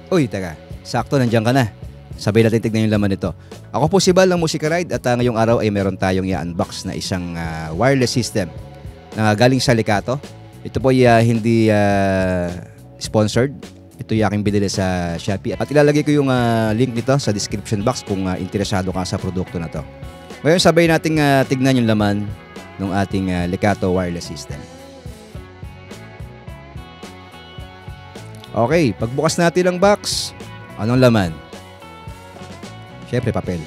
Uy, teka. Sakto, nandiyan ka na. Sabay natin tignan yung laman nito. Ako po si Bal ng Musica Ride at ngayong araw ay meron tayong i-unbox na isang wireless system na galing sa Likato. Ito po ay hindi sponsored. Ito yung aking binili sa Shopee. At ilalagay ko yung link nito sa description box kung interesado ka sa produkto na to. Ngayon sabay nating tignan yung laman ng ating Likato wireless system. Okay, pagbukas natin ang box, anong laman? Siyempre, papel.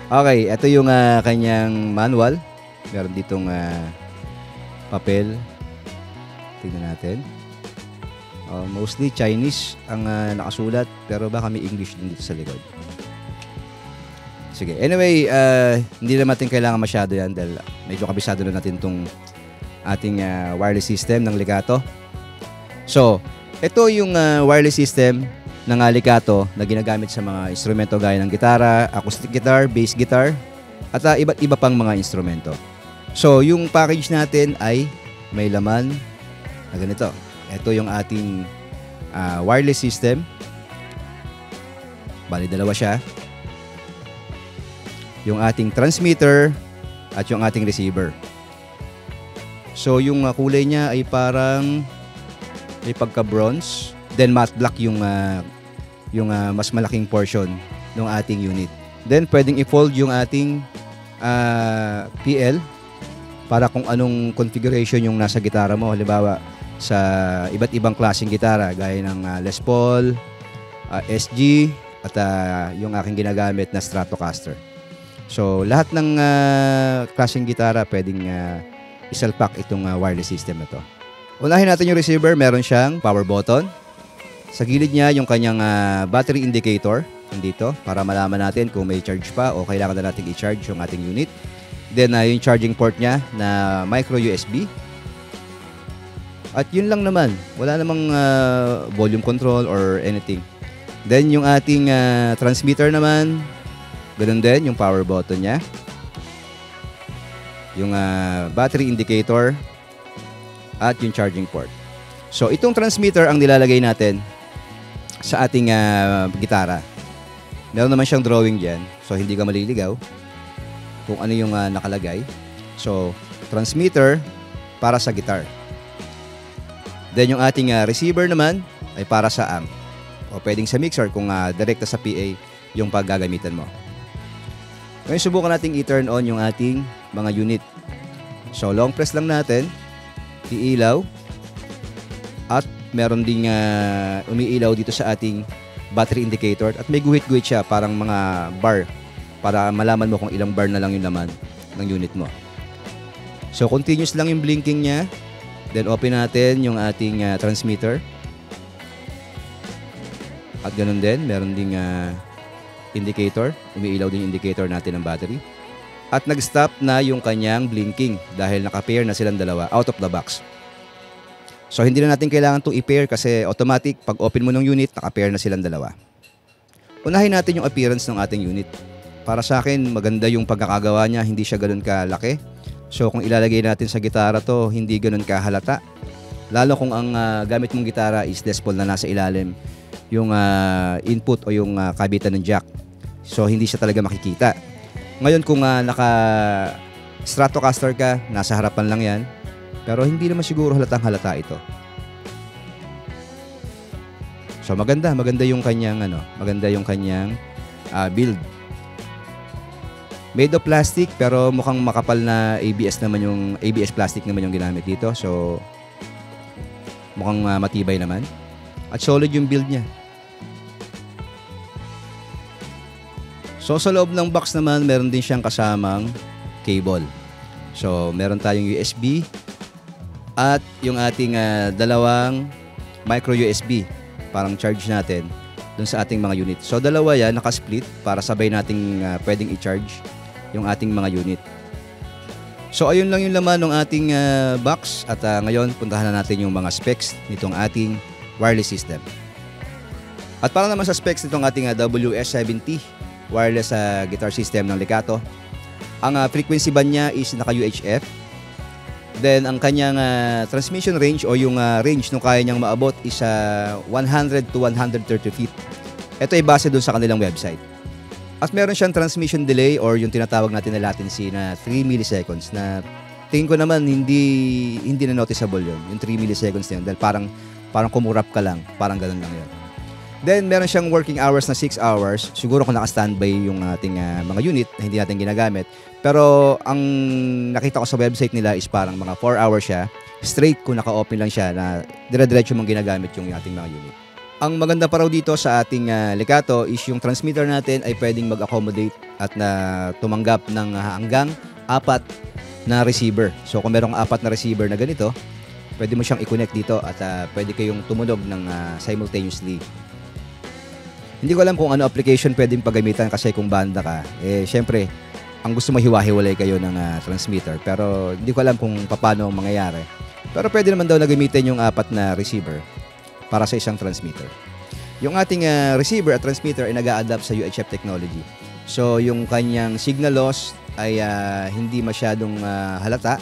Okay, ito yung kanyang manual. Meron ditong papel. Tingnan natin. Mostly Chinese ang nakasulat, pero baka may English din dito sa likod. Sige, anyway, hindi naman natin kailangan masyado yan dahil medyo kabisado na natin itong ating wireless system ng Likato. So, ito yung wireless system ng Likato na ginagamit sa mga instrumento gaya ng gitara, acoustic guitar, bass guitar, at iba't iba pang mga instrumento. So, yung package natin ay may laman na ganito. Ito yung ating wireless system. Bali, dalawa siya. Yung ating transmitter at yung ating receiver. So, yung kulay niya ay parang may pagka-bronze, then matte black yung mas malaking portion ng ating unit. Then pwedeng i-fold yung ating PL para kung anong configuration yung nasa gitara mo. Halimbawa, sa iba't ibang klaseng gitara gaya ng Les Paul, SG, at yung aking ginagamit na Stratocaster. So, lahat ng klaseng gitara pwedeng isalpak itong wireless system na to. Unahin natin yung receiver. Meron siyang power button. Sa gilid niya yung kanyang battery indicator nandito para malaman natin kung may charge pa o kailangan na natin i-charge yung ating unit. Then yung charging port niya na micro USB. At yun lang naman. Wala namang volume control or anything. Then yung ating transmitter naman, ganun din yung power button niya. Yung battery indicator at yung charging port. So, itong transmitter ang nilalagay natin sa ating gitara. Meron naman siyang drawing dyan. So, hindi ka maliligaw kung ano yung nakalagay. So, transmitter para sa guitar. Then, yung ating receiver naman ay para sa amp. O pwedeng sa mixer kung direkta sa PA yung paggagamitan mo. Ngayon, subukan natin i-turn on yung ating mga unit. So, long press lang natin. Iilaw. At meron ding umiilaw dito sa ating battery indicator at may guhit-guhit siya parang mga bar para malaman mo kung ilang bar na lang yung laman ng unit mo. So continuous lang yung blinking niya. Then open natin yung ating transmitter. At ganun din, meron ding indicator. Umiilaw din yung indicator natin ng battery. At nag-stop na yung kanyang blinking dahil naka-pair na silang dalawa out of the box. So, hindi na natin kailangan itong i-pair kasi automatic, pag open mo ng unit, naka-pair na silang dalawa. Unahin natin yung appearance ng ating unit. Para sa akin, maganda yung pagkakagawa niya, hindi siya ganun kalaki. So, kung ilalagay natin sa gitara to, hindi ganun kahalata. Lalo kung ang gamit mong gitara is Les Paul na nasa ilalim yung input o yung kabitan ng jack. So, hindi siya talaga makikita. Ngayon, kung Stratocaster ka, nasa harapan lang yan. Pero hindi naman siguro halatang halata ito. So maganda yung kanyang build. Made of plastic pero mukhang makapal na ABS plastic naman yung ginamit dito. So mukhang matibay naman. At solid yung build niya. So sa loob ng box naman, meron din siyang kasamang cable. So meron tayong USB at yung ating dalawang micro USB parang charge natin dun sa ating mga unit. So dalawa yan naka-split para sabay nating pwedeng i-charge yung ating mga unit. So ayun lang yung laman ng ating box at ngayon puntahan na natin yung mga specs nitong ating wireless system. At para naman sa specs nitong ating WS70 wireless guitar system ng Likato, ang frequency band niya is naka UHF. Then ang kanyang transmission range o yung range nung kaya niyang maabot is 100 to 130 feet. Ito ay base doon sa kanilang website. At meron siyang transmission delay or yung tinatawag natin na latency na 3 milliseconds na tingin ko naman hindi na noticeable yun. Yung 3 milliseconds na yun dahil parang kumurap ka lang. Parang ganun lang yun. Then meron siyang working hours na 6 hours. Siguro kung naka-standby yung ating mga unit na hindi natin ginagamit. Pero ang nakita ko sa website nila is parang mga 4 hours siya. Straight kung naka-open lang siya na dire-diretso mong ginagamit yung ating mga unit. Ang maganda pa raw dito sa ating Lekato is yung transmitter natin ay pwedeng mag-accommodate at na tumanggap ng hanggang 4 na receiver. So kung merong 4 na receiver na ganito, pwede mo siyang i-connect dito at pwede kayong tumunog ng simultaneously. Hindi ko alam kung ano application pwedeng paggamitan kasi kung banda ka, syempre, ang gusto mo hiwa-hiwalay kayo ng transmitter. Pero hindi ko alam kung paano mangyayari. Pero pwede naman daw na gamitin yung 4 na receiver para sa isang transmitter. Yung ating receiver at transmitter ay nag-a-adapt sa UHF technology. So, yung kanyang signal loss ay hindi masyadong halata.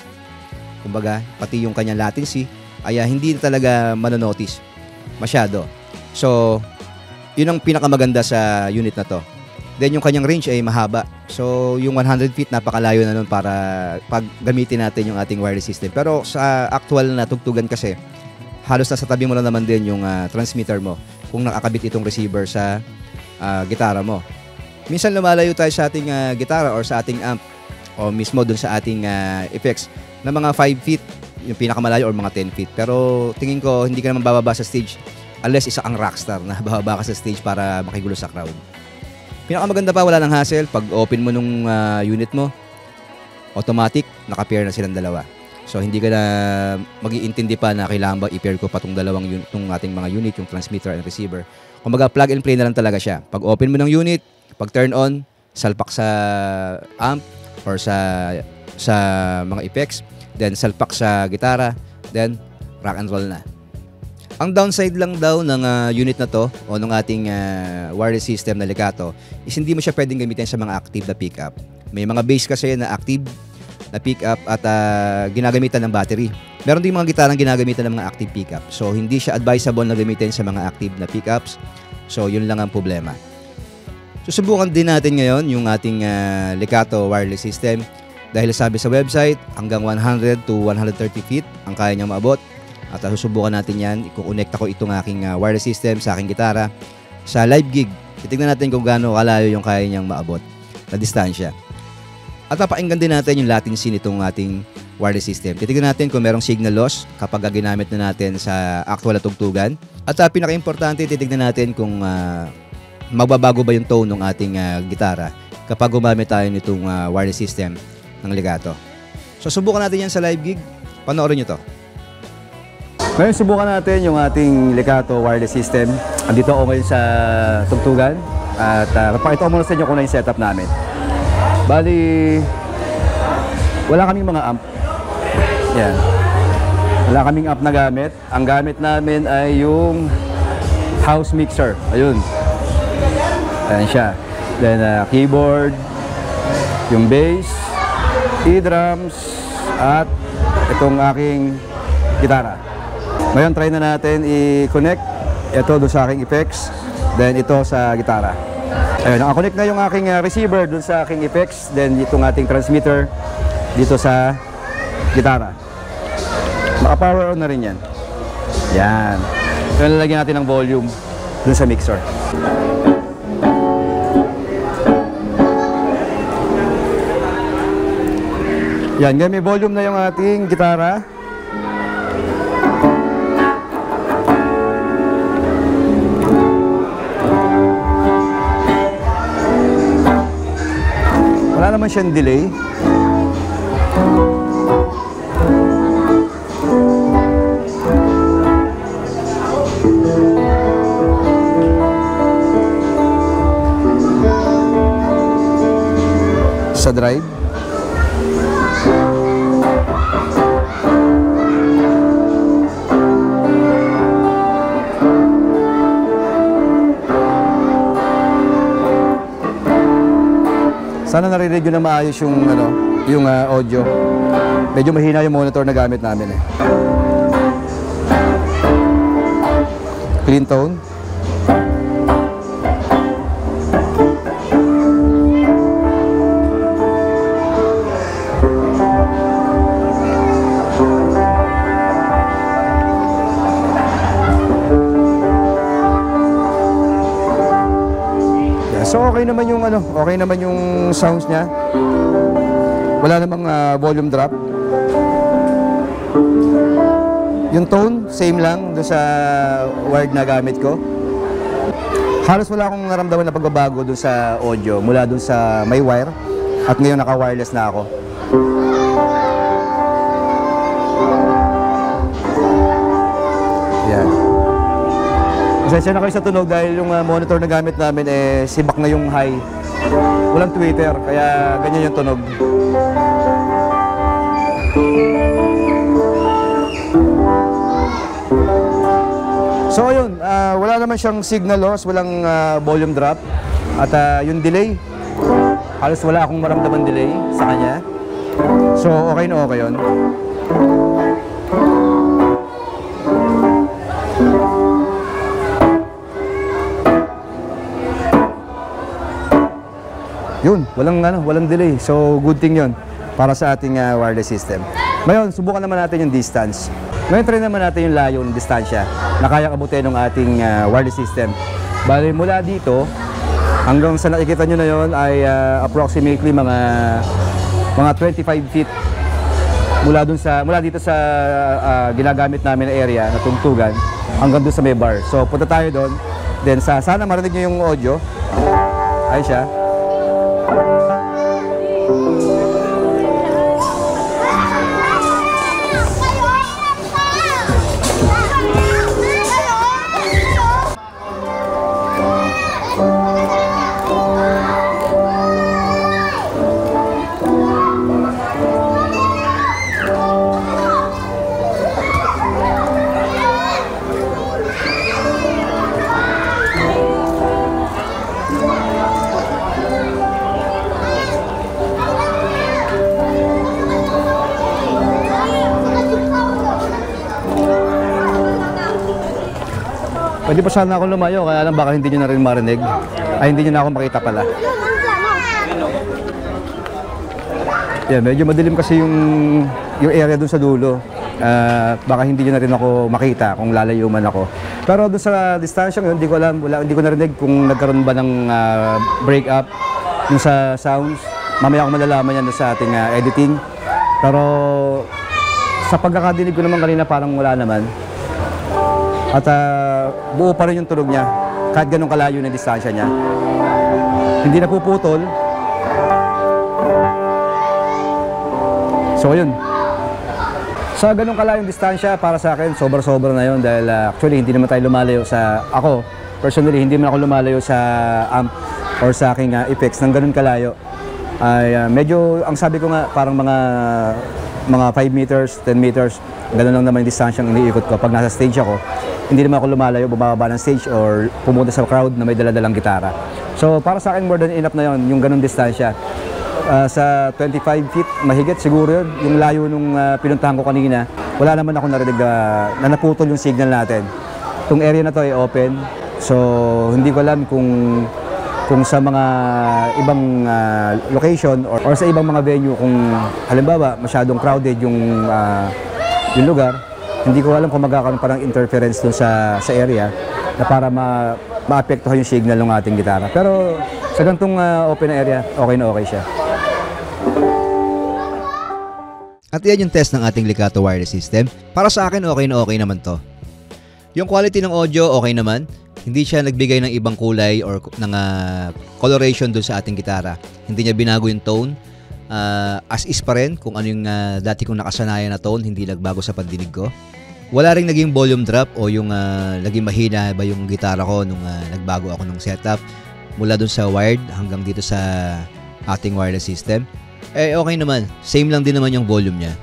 Kumbaga, pati yung kanyang latency ay hindi talaga manonotice masyado. So, yun ang pinakamaganda sa unit na to. Then, yung kanyang range ay mahaba. So, yung 100 feet, napakalayo na nun para pag gamitin natin yung ating wireless system. Pero sa actual na tugtugan kasi, halos nasa tabi mo na naman din yung transmitter mo kung nakakabit itong receiver sa gitara mo. Minsan lumalayo tayo sa ating gitara or sa ating amp o mismo dun sa ating effects na mga 5 feet, yung pinakamalayo or mga 10 feet. Pero tingin ko hindi ka naman bababa sa stage unless isa kang rockstar na bababa ka sa stage para makigulo sa crowd. Pinakamaganda pa, wala nang hassle. Pag open mo nung unit mo, automatic, naka-pair na silang dalawa. So, hindi ka na mag-iintindi pa na kailangan ba i-pair ko pa itong ating mga unit, yung transmitter and receiver. Kumbaga, plug and play na lang talaga siya. Pag open mo ng unit, pag turn on, salpak sa amp or sa mga effects, then salpak sa gitara, then rock and roll na. Ang downside lang daw ng unit na to o ng ating wireless system na Lekato is hindi mo siya pwedeng gamitin sa mga active na pickup. May mga bass kasi na active na pick-up at ginagamitan ng battery. Meron din mga gitarang ginagamitan ng mga active pick-up. So, hindi siya advisable na gamitin sa mga active na pick-ups. So, yun lang ang problema. Susubukan din natin ngayon yung ating Lekato wireless system. Dahil sabi sa website, hanggang 100 to 130 feet ang kaya niyang maabot. At susubukan natin yan. I-connect ko itong aking wireless system sa aking gitara sa live gig. Titignan natin kung gaano kalayo yung kaya niyang maabot na distansya. At papakinggan din natin yung latency nitong ating wireless system. Titignan natin kung merong signal loss kapag ginamit na natin sa actual na tugtugan. At pinaka-importante, titignan natin kung magbabago ba yung tone ng ating gitara kapag gumamit tayo nitong wireless system ng Lekato. So, subukan natin yan sa live gig. Panoorin nyo to. Ngayon, subukan natin yung ating Lekato wireless system. Andito ako ngayon sa tugtugan. At papakita ko muna sa inyo kung ano yung setup namin. Bali, wala kaming mga amp. Yan. Wala kaming amp na gamit. Ang gamit namin ay yung house mixer. Ayun. Ayan siya. Then, keyboard, yung bass, E-drums, at itong aking gitara. Ngayon, try na natin i-connect ito doon sa aking effects. Then, ito sa gitara. Ayun, nakakonect na yung aking receiver dun sa aking effects. Then, itong ating transmitter dito sa gitara. Naka-power on na rin yan. Yan. So, lalagyan natin ng volume dun sa mixer. Yan, ngayon may volume na yung ating gitara. Wala naman siyang delay. Sa drive. Sana naririnig nyo na maayos yung yung audio. Medyo mahina yung monitor na gamit namin eh. Clean tone. So okay naman yung okay naman yung sounds niya. Wala namang volume drop. Yung tone, same lang doon sa wired na gamit ko. Halos wala akong naramdaman na pagbabago doon sa audio mula doon sa may wire at ngayon naka-wireless na ako. Yan. Pasensya na kayo sa tunog dahil yung monitor na gamit namin sibak na yung high. Walang tweeter, kaya ganyan yung tunog. So ayun, wala naman siyang signal loss, walang volume drop. At yung delay, halos wala akong maramdaman delay sa kanya. So okay na okay yun. Yun, walang delay. So good thing 'yon para sa ating wireless system. Ngayon, subukan naman natin yung distance. Ngayon, try naman natin yung layo ng distansya na kaya abutin ng ating wireless system. Bali, mula dito hanggang sa nakikita nyo na yon ay approximately mga 25 feet mula dito sa ginagamit namin na area na tungtugan hanggang doon sa may bar. So punta tayo doon. Then sana marinig nyo yung audio. Ayun siya. Pwede pa sana ako lumayo, kaya lang baka hindi nyo na rin marinig. Ay, hindi nyo na ako makita pala. Yan, medyo madilim kasi yung area dun sa dulo. Baka hindi nyo na rin ako makita kung lalayo man ako. Pero dun sa distansya ngayon, hindi ko alam, hindi ko narinig kung nagkaroon ba ng break up dun sa sounds. Mamaya ako malalaman yan sa ating editing. Pero sa pagkakadinig ko naman kanina parang wala naman. At buo pa rin yung tunog niya kahit ganun kalayo na distansya niya. Hindi napuputol. So yun. Sa ganun kalayong distansya para sa akin sobra-sobra na yun dahil actually hindi naman tayo lumalayo ako personally hindi naman ako lumalayo sa amp or sa aking effects ng ganun kalayo. Ay medyo ang sabi ko nga parang mga 5 meters, 10 meters, ganun lang naman yung distansyang iniikot ko. Pag nasa stage ako, hindi naman ako lumalayo, bumababa ng stage or pumunta sa crowd na may dala-dalang gitara. So para sa akin more than enough na yon yung ganung distansya. Sa 25 feet, mahigit siguro yun. Yung layo nung pinuntahan ko kanina, wala naman ako narinig na naputol yung signal natin. Itong area na to ay open, so hindi ko alam kung sa mga ibang location or sa ibang mga venue kung halimbawa masyadong crowded yung lugar, hindi ko alam kung magkakaroon parang interference dun sa area na para maapektuhan yung signal ng ating gitara. Pero sa ganitong open area, okay na okay siya. At yan yung test ng ating Licato wireless system. Para sa akin, okay na okay naman to. Yung quality ng audio, okay naman. Hindi siya nagbigay ng ibang kulay or ng coloration dun sa ating gitara. Hindi niya binago yung tone. As is pa rin kung ano yung dati kong nakasanayan na tone, hindi nagbago sa pandinig ko. Wala ring naging volume drop o yung naging mahina ba yung gitara ko nung nagbago ako ng setup mula dun sa wired hanggang dito sa ating wireless system. Okay naman. Same lang din naman yung volume niya.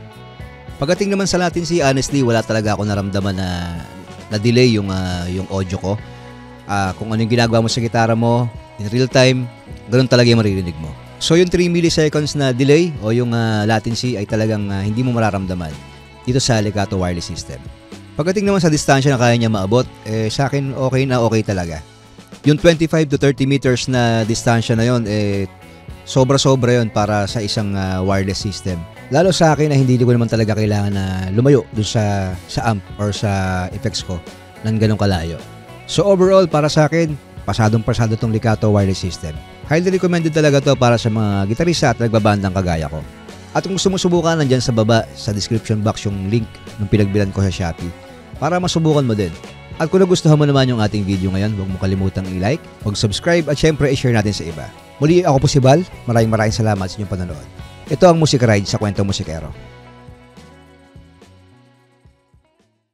Pagdating naman sa latency, honestly, wala talaga ako naramdaman na delay yung audio ko. Kung ano yung ginagawa mo sa gitara mo, in real time, ganun talaga yung maririnig mo. So yung 3 milliseconds na delay o yung latency ay talagang hindi mo mararamdaman dito sa Elgato wireless system. Pagdating naman sa distansya na kaya niya maabot, sa akin okay na okay talaga. Yung 25 to 30 meters na distansya na yon, sobra-sobra yon para sa isang wireless system. Lalo sa akin na hindi ko naman talaga kailangan na lumayo dun sa amp or sa effects ko ng ganong kalayo. So overall, para sa akin, pasadong-pasado tong Elgato wireless system. Highly recommended talaga to para sa mga gitarista at nagbabandang kagaya ko. At kung gusto mo subukan, nandyan sa baba, sa description box yung link ng pinagbilan ko sa Shopee para masubukan mo din. At kung nagustuhan mo naman yung ating video ngayon, huwag mo kalimutang i-like, mag-subscribe at syempre i-share natin sa iba. Muli ako po si Val, maraming salamat sa inyong panonood. Ito ang Music Ride sa Kwentong Musikero.